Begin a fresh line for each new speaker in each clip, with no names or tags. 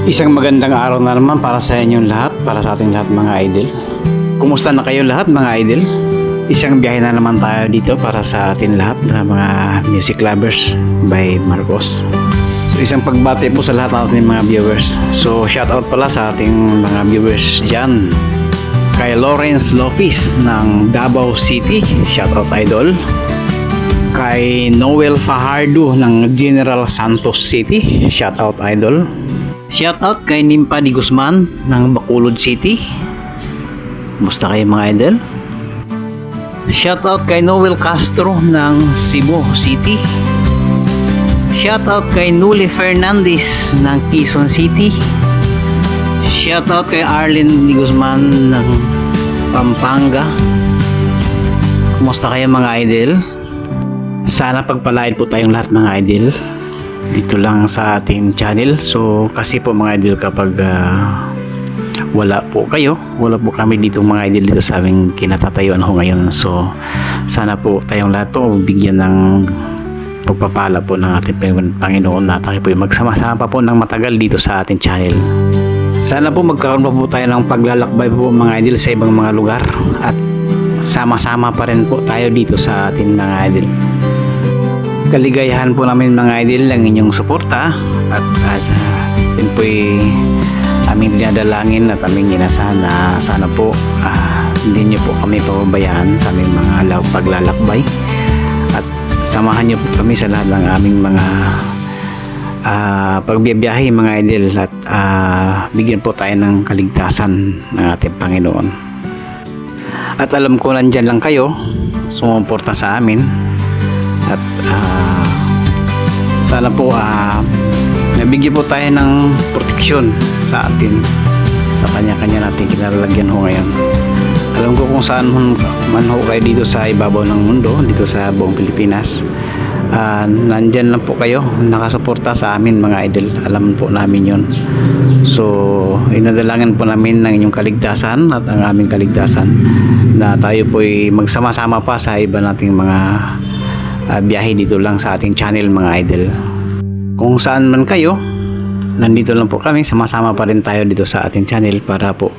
Isang magandang araw na naman para sa inyong lahat, para sa ating lahat mga idol. Kumusta na kayo lahat mga idol? Isang biyahe na naman tayo dito para sa ating lahat na mga music lovers by Marcos. So isang pagbati po sa lahat ng ating mga viewers. So shout out pala sa ating mga viewers dyan. Kay Lawrence Lopez ng Davao City, shout out idol. Kay Noel Fajardo ng General Santos City, shout out idol. Shout out kay Nimpa Di Guzman ng Bacolod City. Kumusta kayo mga idol? Shout out kay Noel Castro ng Cebu City. Shout out kay Nuli Fernandez ng Quezon City. Shout out kay Arlene Di Guzman ng Pampanga. Kumusta kayo mga idol? Sana pagpalain po tayong lahat mga idol dito lang sa ating channel. So kasi po mga idol, kapag wala po kami dito mga idol dito sa aming kinatatayuan ho ngayon. So sana po tayong lahat po bigyan ng pagpapala po ng ating Panginoon na tayo po magsama-sama pa po ng matagal dito sa ating channel. Sana po magkaroon pa po tayo ng paglalakbay po mga idol sa ibang mga lugar at sama-sama pa rin po tayo dito sa ating mga idol. Kaligayahan po namin mga idol ang inyong suporta at yun po aming dinadalangin at aming inasahan na sana po hindi nyo po kami pababayaan sa aming mga paglalakbay at samahan nyo po kami sa lahat ng aming mga pagbibiyahe mga idol at bigyan po tayo ng kaligtasan ng ating Panginoon. At alam ko nandyan lang kayo sumuporta sa amin at sana po nabigyan po tayo ng proteksyon sa atin sa kanya-kanya natin kinalalagyan ho ngayon. Alam ko kung saan man ho kayo dito sa ibabaw ng mundo, dito sa buong Pilipinas, nandyan lang po kayo nakasuporta sa amin mga idol. Alam po namin yun. So inadalangin po namin ng inyong kaligtasan at ang aming kaligtasan na tayo po magsama-sama pa sa iba nating mga biyahe dito lang sa ating channel mga idol. Kung saan man kayo, nandito lang po kami, sama-sama pa rin tayo dito sa ating channel para po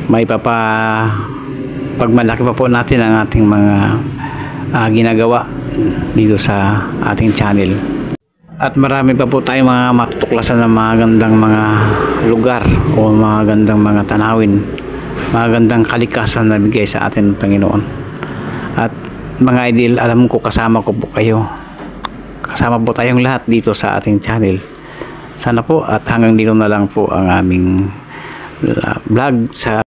may pagmalaki pa po natin ang ating mga ginagawa dito sa ating channel. At marami pa po tayong mga matutuklasan ng mga gandang mga lugar o mga gandang mga tanawin, mga gandang kalikasan na bigay sa atin ng Panginoon. At mga idol, alam ko kasama ko po kayo, kasama po tayong lahat dito sa ating channel. Sana po at hanggang dito na lang po ang aming vlog sa